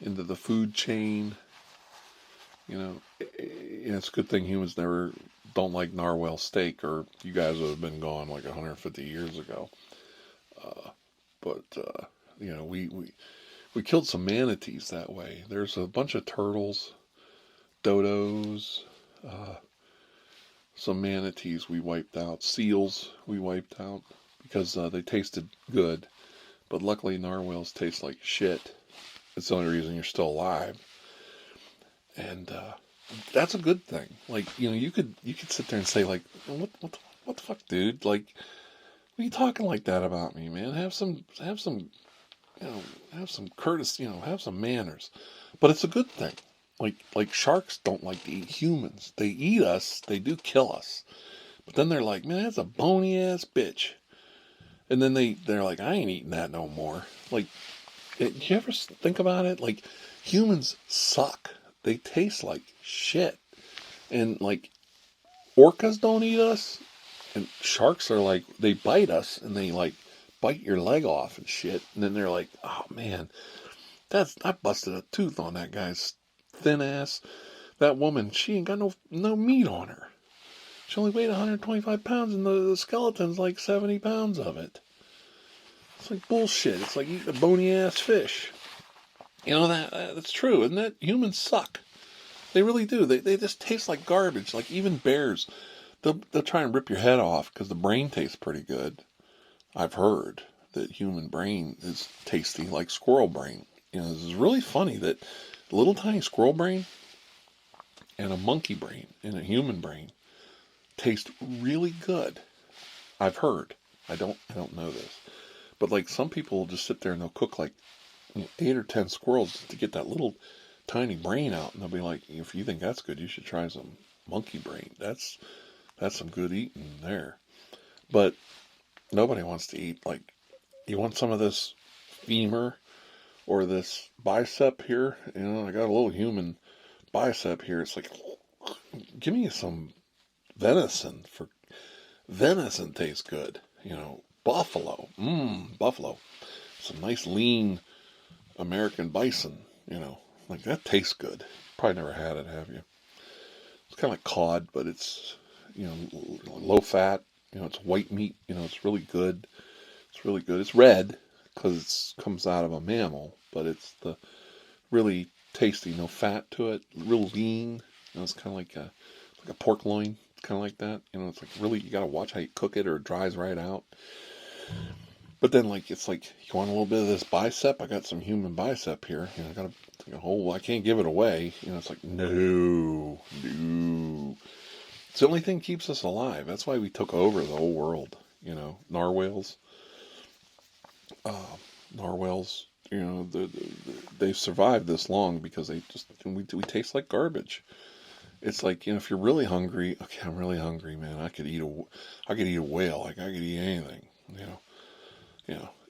into the food chain. It's a good thing humans don't like narwhal steak, or you guys would have been gone like 150 years ago. But we killed some manatees that way. There's a bunch of turtles, dodos, some manatees we wiped out, seals we wiped out because they tasted good. But luckily narwhals taste like shit. It's the only reason you're still alive. And that's a good thing. Like, you could sit there and say, like, what the fuck, dude? Like, what are you talking like that about me, man? Have some courtesy, have some manners. But it's a good thing. Like sharks don't like to eat humans. They eat us. They do kill us. But then they're like, man, that's a bony ass bitch. And then they're like, I ain't eating that no more. Like, You ever think about it? Like, humans suck. They taste like shit. And, like, orcas don't eat us. And sharks are like, they bite us and they, like, bite your leg off and shit. And then they're like, oh, man, I busted a tooth on that guy's thin ass. That woman, she ain't got no meat on her. She only weighed 125 pounds and the skeleton's like 70 pounds of it. It's like bullshit. It's like eating a bony ass fish. You know, that's true. And that humans suck. They really do. They just taste like garbage. Like even bears, they'll try and rip your head off because the brain tastes pretty good. I've heard that human brain is tasty like squirrel brain. You know, it's really funny that a little tiny squirrel brain and a monkey brain and a human brain taste really good. I've heard. I don't know this. But like some people will just sit there and they'll cook like 8 or 10 squirrels just to get that little tiny brain out, and they'll be like, if you think that's good, you should try some monkey brain. That's some good eating there. But nobody wants to eat, like, you want some of this femur or this bicep here? You know, I got a little human bicep here. It's like, give me some venison. Venison tastes good. You know, buffalo. Buffalo. Some nice lean American bison, you know. Like, that tastes good. Probably never had it, have you? It's kind of like cod, but it's, you know, low fat. You know, it's white meat. You know, it's really good. It's really good. It's red because it comes out of a mammal, but it's the really tasty, no fat to it, real lean. You know, it's kind of like a pork loin. It's kind of like that. You know, it's like really, you got to watch how you cook it or it dries right out. But then, like, it's like, you want a little bit of this bicep? I got some human bicep here. You know, I got a whole, I can't give it away. You know, it's like, no. It's the only thing that keeps us alive. That's why we took over the whole world. You know, narwhals. Narwhals, you know, they've survived this long because we taste like garbage. It's like, you know, if you're really hungry, okay, I'm really hungry, man. I could eat a whale. Like, I could eat anything, you know.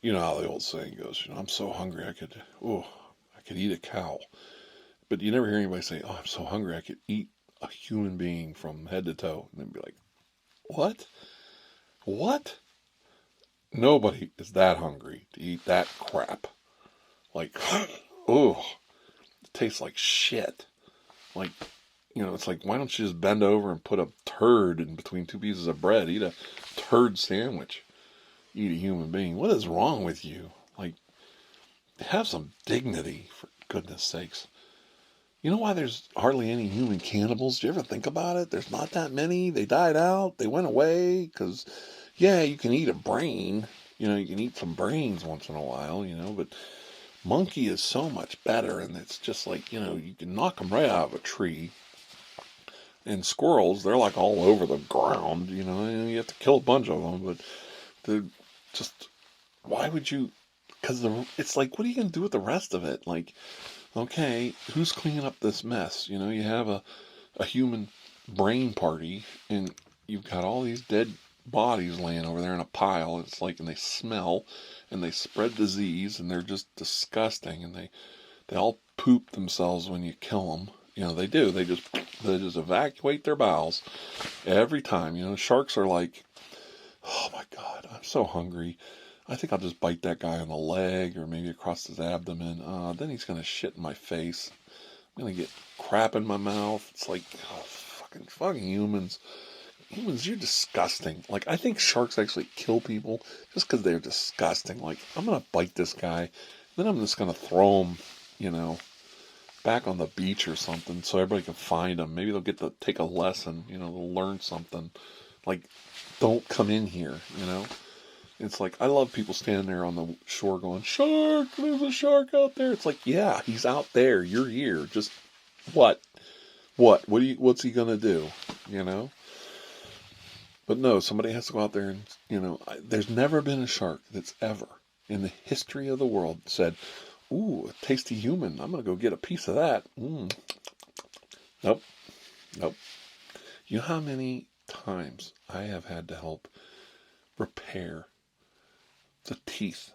You know how the old saying goes, you know, I'm so hungry I could eat a cow. But you never hear anybody say, oh, I'm so hungry I could eat a human being from head to toe. And then be like, what? What? Nobody is that hungry to eat that crap. Like, oh, it tastes like shit. Like, you know, it's like, why don't you just bend over and put a turd in between two pieces of bread? Eat a turd sandwich. Eat a human being. What is wrong with you? Like, have some dignity, for goodness sakes. You know why there's hardly any human cannibals? Do you ever think about it? There's not that many. They died out. They went away because, yeah, you can eat a brain. You know, you can eat some brains once in a while, you know, but monkey is so much better, and it's just like, you know, you can knock them right out of a tree. And squirrels, they're like all over the ground, you know, and you have to kill a bunch of them, but they're just, why would you, because it's like, what are you going to do with the rest of it? Like, okay, who's cleaning up this mess? You know, you have a human brain party, and you've got all these dead bodies laying over there in a pile. It's like, and they smell, and they spread disease, and they're just disgusting, and they all poop themselves when you kill them. You know, they do. They just evacuate their bowels every time. You know, sharks are like, oh my God, I'm so hungry. I think I'll just bite that guy on the leg or maybe across his abdomen. Then he's going to shit in my face. I'm going to get crap in my mouth. It's like, oh, fucking humans. Humans, you're disgusting. Like, I think sharks actually kill people just because they're disgusting. Like, I'm going to bite this guy, then I'm just going to throw him, you know, back on the beach or something so everybody can find him. Maybe they'll get to take a lesson, you know, they'll learn something. Like, don't come in here, you know. It's like, I love people standing there on the shore going, shark, there's a shark out there. It's like, yeah, he's out there, you're here. Just what's he gonna do, you know? But no, somebody has to go out there and, you know, there's never been a shark that's ever in the history of the world said, ooh, a tasty human, I'm gonna go get a piece of that. Nope. You know how many times I have had to help repair the teeth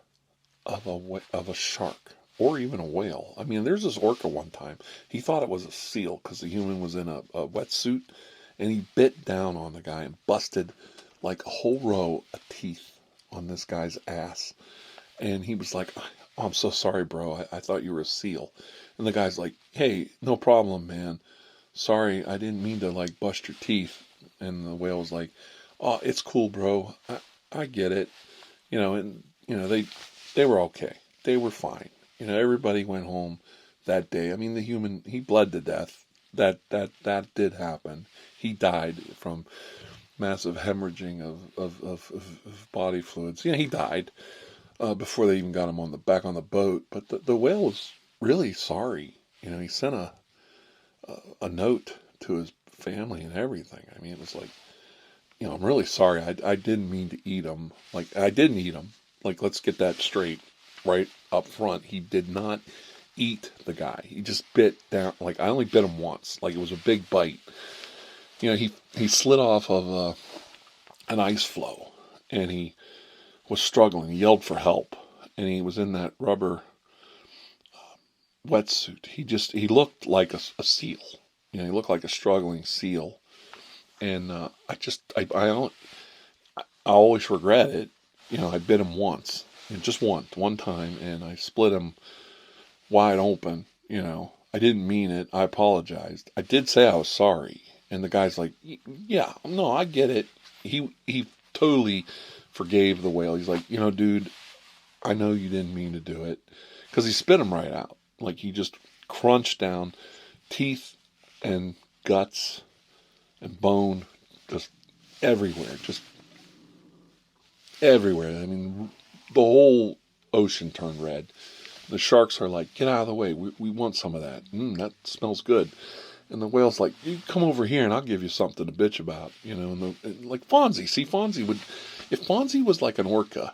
of a shark or even a whale. I mean, there's this orca one time. He thought it was a seal because the human was in a wetsuit, and he bit down on the guy and busted like a whole row of teeth on this guy's ass. And he was like, "Oh, I'm so sorry, bro. I thought you were a seal." And the guy's like, "Hey, no problem, man. Sorry, I didn't mean to like bust your teeth." And the whale was like, "Oh, it's cool, bro. I get it." And they were okay. They were fine. Everybody went home that day. I mean, the human, he bled to death. That did happen. He died from massive hemorrhaging of body fluids. He died before they even got him back on the boat. But the whale was really sorry. He sent a note to his family and everything. I mean, it was like, I'm really sorry. I didn't mean to eat him. Like, I didn't eat him. Like, let's get that straight right up front. He did not eat the guy. He just bit down. Like, I only bit him once. Like, it was a big bite. He slid off of an ice floe, and he was struggling. He yelled for help, and he was in that rubber wetsuit. He looked like a seal. He looked like a struggling seal. And I always regret it. I bit him once, just one time, and I split him wide open. I didn't mean it. I apologized. I did say I was sorry, and the guy's like, "Yeah, no, I get it." He totally forgave the whale. He's like, "Dude, I know you didn't mean to do it," because he spit him right out. Like, he just crunched down teeth and guts and bone just everywhere. I mean, the whole ocean turned red. The sharks are like, "Get out of the way. We want some of that. That smells good." And the whale's like, "You come over here and I'll give you something to bitch about." And like Fonzie. See, if Fonzie was like an orca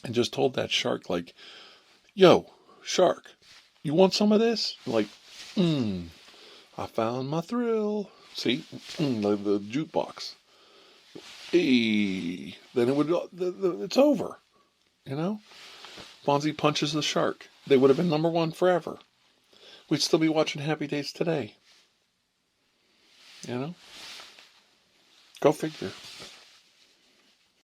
and just told that shark, like, "Yo, shark, you want some of this?" Like, I found my thrill. See, the jukebox. Hey, then it's over. Fonzie punches the shark. They would have been number one forever. We'd still be watching Happy Days today. Go figure.